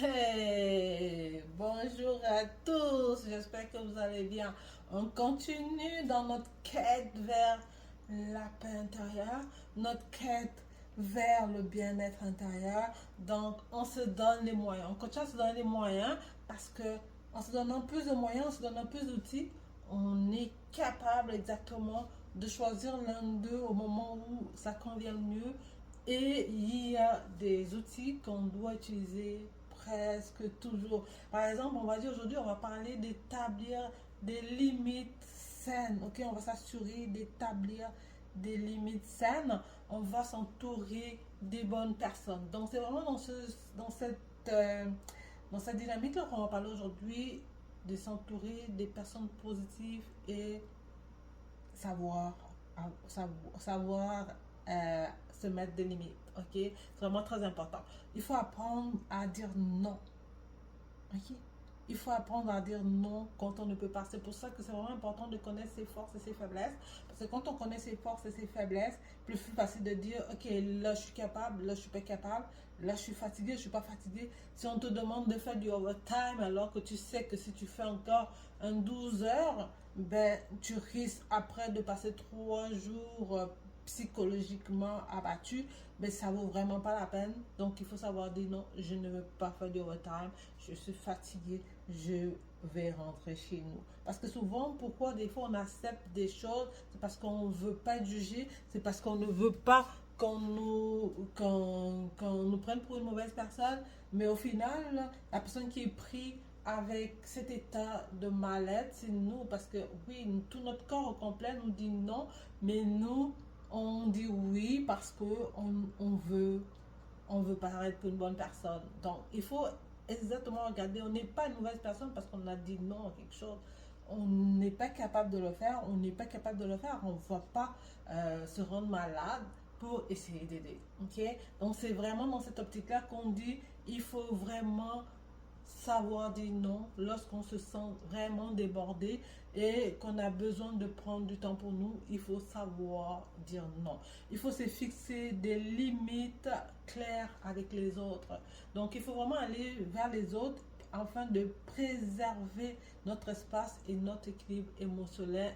Hey, bonjour à tous, j'espère que vous allez bien. On continue dans notre quête vers la paix intérieure, notre quête vers le bien-être intérieur. Donc, on se donne les moyens. On continue à se donner les moyens parce que en se donnant plus de moyens, en se donnant plus d'outils, on est capable exactement de choisir l'un d'eux au moment où ça convient le mieux. Et il y a des outils qu'on doit utiliser presque toujours. Par exemple, on va dire aujourd'hui, on va parler d'établir des limites saines. Ok, on va s'assurer d'établir des limites saines. On va s'entourer des bonnes personnes. Donc, c'est vraiment euh, dans cette dynamique-là qu'on va parler aujourd'hui de s'entourer des personnes positives et savoir, savoir se mettre des limites. Ok, c'est vraiment très important. Il faut apprendre à dire non. Ok, il faut apprendre à dire non quand on ne peut pas. C'est pour ça que c'est vraiment important de connaître ses forces et ses faiblesses. Parce que quand on connaît ses forces et ses faiblesses, plus facile de dire, ok, là je suis capable, là je suis pas capable, là je suis fatigué, je suis pas fatigué. Si on te demande de faire du overtime alors que tu sais que si tu fais encore un 12 heures, ben tu risques après de passer 3 jours psychologiquement abattu, mais ça vaut vraiment pas la peine. Donc il faut savoir dire non, je ne veux pas faire de overtime, je suis fatigué, je vais rentrer chez nous. Parce que souvent, pourquoi des fois on accepte des choses, c'est parce qu'on ne veut pas être jugé, c'est parce qu'on ne veut pas qu'on nous prenne pour une mauvaise personne, mais au final, la personne qui est prise avec cet état de mal-être, c'est nous, parce que oui, tout notre corps au complet nous dit non, mais nous, on dit oui parce que on veut paraître pour une bonne personne. Donc, il faut exactement regarder. On n'est pas une mauvaise personne parce qu'on a dit non à quelque chose. On n'est pas capable de le faire. On n'est pas capable de le faire. On ne va pas se rendre malade pour essayer d'aider. Ok? Donc, c'est vraiment dans cette optique-là qu'on dit il faut vraiment savoir dire non lorsqu'on se sent vraiment débordé et qu'on a besoin de prendre du temps pour nous. Il faut savoir dire non. Il faut se fixer des limites claires avec les autres. Donc il faut vraiment aller vers les autres afin de préserver notre espace et notre équilibre émotionnel.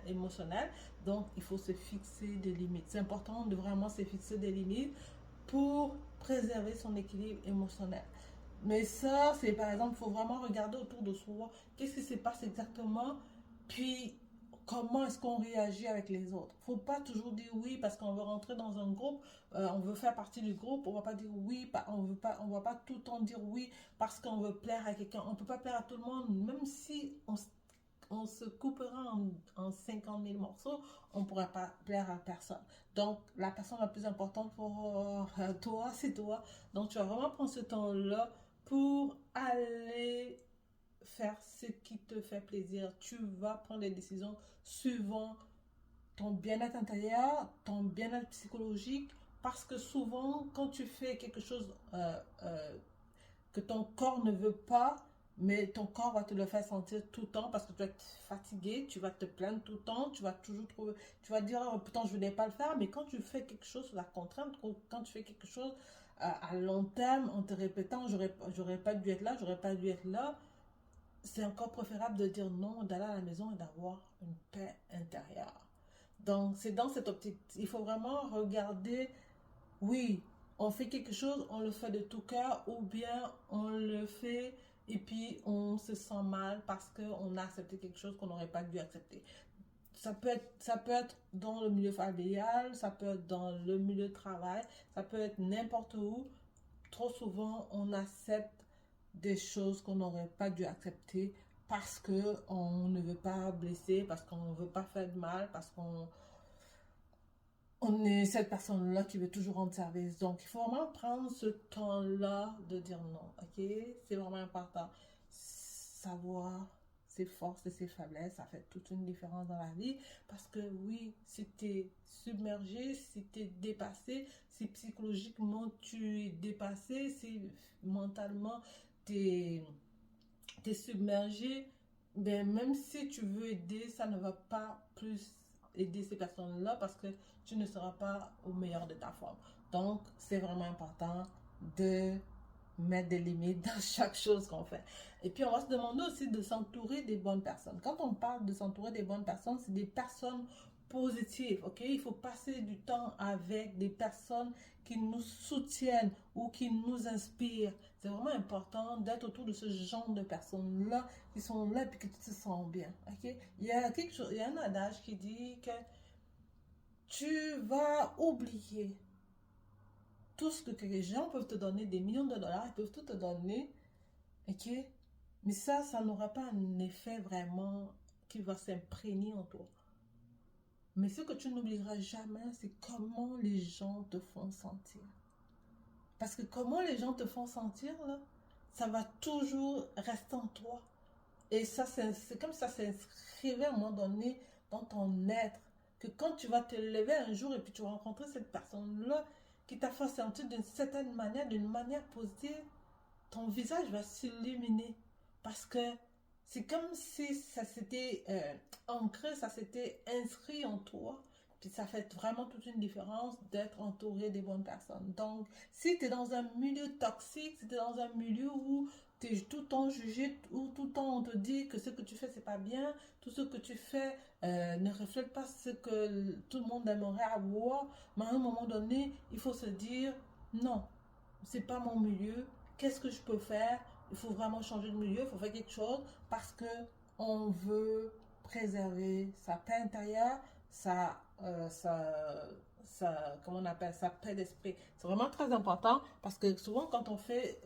Donc il faut se fixer des limites. C'est important de vraiment se fixer des limites pour préserver son équilibre émotionnel. Mais ça, c'est par exemple, il faut vraiment regarder autour de soi, qu'est-ce qui se passe exactement, puis comment est-ce qu'on réagit avec les autres. Faut pas toujours dire oui parce qu'on veut rentrer dans un groupe, on veut faire partie du groupe, on va pas dire oui, on va pas tout le temps dire oui parce qu'on veut plaire à quelqu'un. On peut pas plaire à tout le monde, même si on se coupera en 50 000 morceaux, on ne pourra pas plaire à personne. Donc, la personne la plus importante pour toi, c'est toi. Donc, tu vas vraiment prendre ce temps-là pour aller faire ce qui te fait plaisir. Tu vas prendre des décisions suivant ton bien-être intérieur, ton bien-être psychologique, parce que souvent, quand tu fais quelque chose que ton corps ne veut pas, mais ton corps va te le faire sentir tout le temps parce que tu vas être fatigué, tu vas te plaindre tout le temps, tu vas toujours trouver, tu vas dire, oh, putain, je ne voulais pas le faire, mais quand tu fais quelque chose sous la contrainte, quand tu fais quelque chose à long terme, en te répétant, j'aurais pas dû être là, j'aurais pas dû être là, c'est encore préférable de dire non, d'aller à la maison et d'avoir une paix intérieure. Donc, c'est dans cette optique. Il faut vraiment regarder, oui, on fait quelque chose, on le fait de tout cœur, ou bien on le fait et puis on se sent mal parce qu'on a accepté quelque chose qu'on n'aurait pas dû accepter. Ça peut être dans le milieu familial, ça peut être dans le milieu de travail, ça peut être n'importe où. Trop souvent, on accepte des choses qu'on n'aurait pas dû accepter parce qu'on ne veut pas blesser, parce qu'on ne veut pas faire de mal, parce qu'on est cette personne-là qui veut toujours rendre service. Donc, il faut vraiment prendre ce temps-là de dire non, ok? C'est vraiment important. Savoir ses forces et ses faiblesses, ça fait toute une différence dans la vie. Parce que oui, si tu es submergé, si tu es dépassé, si psychologiquement tu es dépassé, si mentalement tu es submergé, ben, même si tu veux aider, ça ne va pas plus aider ces personnes-là parce que tu ne seras pas au meilleur de ta forme. Donc, c'est vraiment important de mettre des limites dans chaque chose qu'on fait. Et puis, on va se demander aussi de s'entourer des bonnes personnes. Quand on parle de s'entourer des bonnes personnes, c'est des personnes positives, ok? Il faut passer du temps avec des personnes qui nous soutiennent ou qui nous inspirent. C'est vraiment important d'être autour de ce genre de personnes-là qui sont là et que tu te sens bien, ok? Il y a quelque chose, il y a un adage qui dit que tu vas oublier tout ce que les gens peuvent te donner, des millions de dollars, ils peuvent tout te donner, ok? Mais ça n'aura pas un effet vraiment qui va s'imprégner en toi. Mais ce que tu n'oublieras jamais, c'est comment les gens te font sentir. Parce que comment les gens te font sentir, là, ça va toujours rester en toi. Et ça, c'est comme ça s'inscrivait à un moment donné dans ton être. Que quand tu vas te lever un jour et puis tu vas rencontrer cette personne-là qui t'a fait sentir d'une certaine manière, d'une manière positive, ton visage va s'illuminer. Parce que c'est comme si ça s'était ancré, ça s'était inscrit en toi. Puis ça fait vraiment toute une différence d'être entouré des bonnes personnes. Donc, si tu es dans un milieu toxique, si tu es dans un milieu où tu es tout le temps jugé, où tout le temps on te dit que ce que tu fais, c'est pas bien, tout ce que tu fais ne reflète pas ce que tout le monde aimerait avoir, mais à un moment donné, il faut se dire, non, c'est pas mon milieu, qu'est-ce que je peux faire? Il faut vraiment changer de milieu, il faut faire quelque chose parce que on veut préserver sa paix intérieure, comment on appelle, sa paix d'esprit. C'est vraiment très important parce que souvent quand on fait,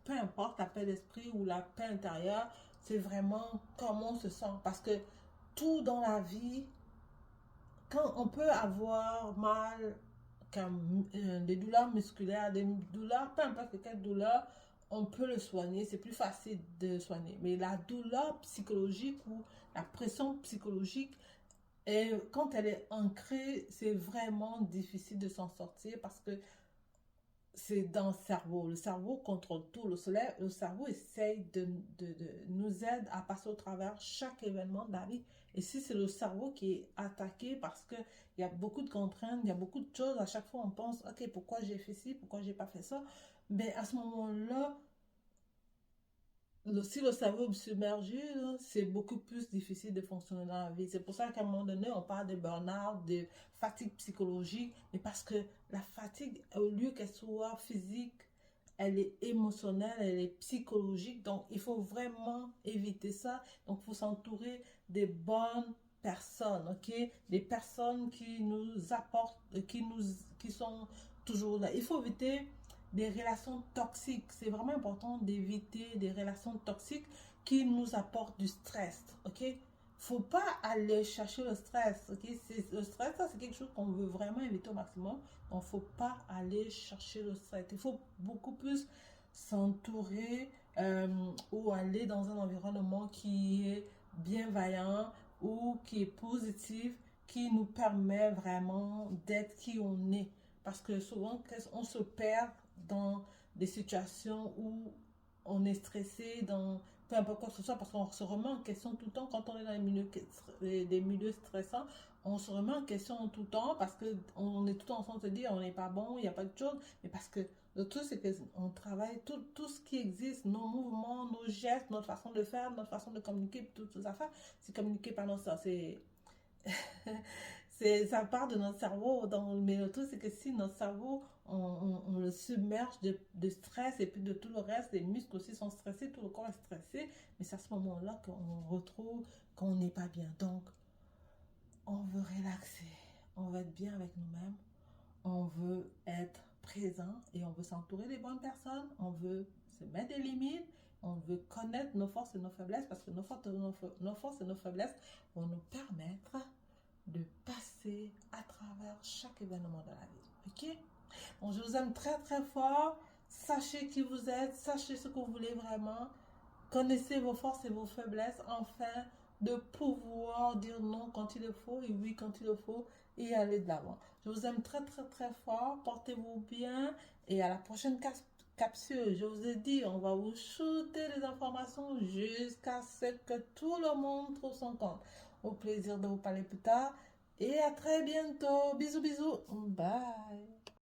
peu importe la paix d'esprit ou la paix intérieure, c'est vraiment comment on se sent. Parce que tout dans la vie, quand on peut avoir mal, comme des douleurs musculaires, des douleurs, peu importe quelle douleur, on peut le soigner, c'est plus facile de soigner. Mais la douleur psychologique ou la pression psychologique, quand elle est ancrée, c'est vraiment difficile de s'en sortir parce que c'est dans le cerveau. Le cerveau contrôle tout. Le cerveau essaye de nous aider à passer au travers chaque événement de la vie. Et si c'est le cerveau qui est attaqué parce qu'il y a beaucoup de contraintes, il y a beaucoup de choses, à chaque fois on pense, ok, pourquoi j'ai fait ci, pourquoi j'ai pas fait ça, mais à ce moment-là, si le cerveau est submergé, c'est beaucoup plus difficile de fonctionner dans la vie. C'est pour ça qu'à un moment donné, on parle de burn-out, de fatigue psychologique, mais parce que la fatigue, au lieu qu'elle soit physique, elle est émotionnelle, elle est psychologique. Donc, il faut vraiment éviter ça. Donc, il faut s'entourer des bonnes personnes, ok? Des personnes qui nous apportent, qui sont toujours là. Il faut éviter des relations toxiques. C'est vraiment important d'éviter des relations toxiques qui nous apportent du stress, ok? Faut pas aller chercher le stress, ok? Le stress, ça, c'est quelque chose qu'on veut vraiment éviter au maximum. Donc, faut pas aller chercher le stress. Il faut beaucoup plus s'entourer ou aller dans un environnement qui est bienveillant ou qui est positif, qui nous permet vraiment d'être qui on est. Parce que souvent, on se perd dans des situations où on est stressé, dans peu importe quoi que ce soit, parce qu'on se remet en question tout le temps quand on est dans des milieux stressants. On se remet en question tout le temps parce qu'on est tout le temps en train de se dire on n'est pas bon, il n'y a pas de chose. Mais parce que le truc, c'est qu'on travaille tout ce qui existe, nos mouvements, nos gestes, notre façon de faire, notre façon de communiquer, toutes ces affaires, c'est communiqué par nos sens. Ça part de notre cerveau. Mais le truc, c'est que si notre cerveau, on le submerge de stress et puis de tout le reste, les muscles aussi sont stressés, tout le corps est stressé, mais c'est à ce moment-là qu'on retrouve qu'on n'est pas bien. Donc, on veut relaxer, on veut être bien avec nous-mêmes, on veut être présent et on veut s'entourer des bonnes personnes, on veut se mettre des limites, on veut connaître nos forces et nos faiblesses parce que nos forces et nos faiblesses vont nous permettre de passer à travers chaque événement de la vie. Ok? Donc, je vous aime très très fort. Sachez qui vous êtes, sachez ce que vous voulez vraiment. Connaissez vos forces et vos faiblesses afin de pouvoir dire non quand il le faut et oui quand il le faut et aller de l'avant. Je vous aime très très très fort. Portez-vous bien et à la prochaine capsule. Je vous ai dit, on va vous shooter les informations jusqu'à ce que tout le monde trouve son compte. Au plaisir de vous parler plus tard et à très bientôt. Bisous bisous. Bye.